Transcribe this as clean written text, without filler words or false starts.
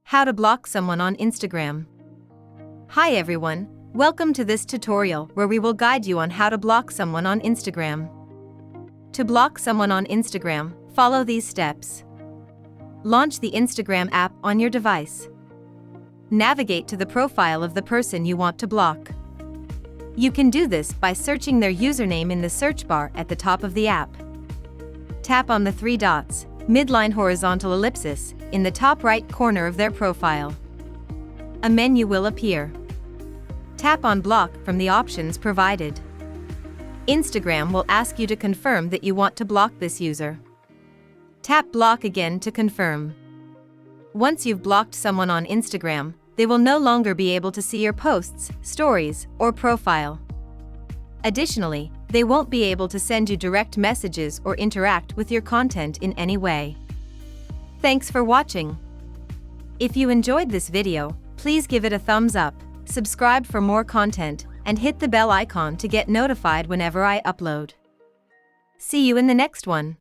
How to block someone on Instagram. Hi everyone, welcome to this tutorial where we will guide you on how to block someone on Instagram. To block someone on Instagram, follow these steps. Launch the Instagram app on your device. Navigate to the profile of the person you want to block. You can do this by searching their username in the search bar at the top of the app. Tap on the three dots, midline horizontal ellipsis, in the top right corner of their profile. A menu will appear. Tap on Block from the options provided. Instagram will ask you to confirm that you want to block this user. Tap Block again to confirm. Once you've blocked someone on Instagram, they will no longer be able to see your posts, stories, or profile. Additionally, they won't be able to send you direct messages or interact with your content in any way. Thanks for watching. If you enjoyed this video, please give it a thumbs up, subscribe for more content, and hit the bell icon to get notified whenever I upload. See you in the next one.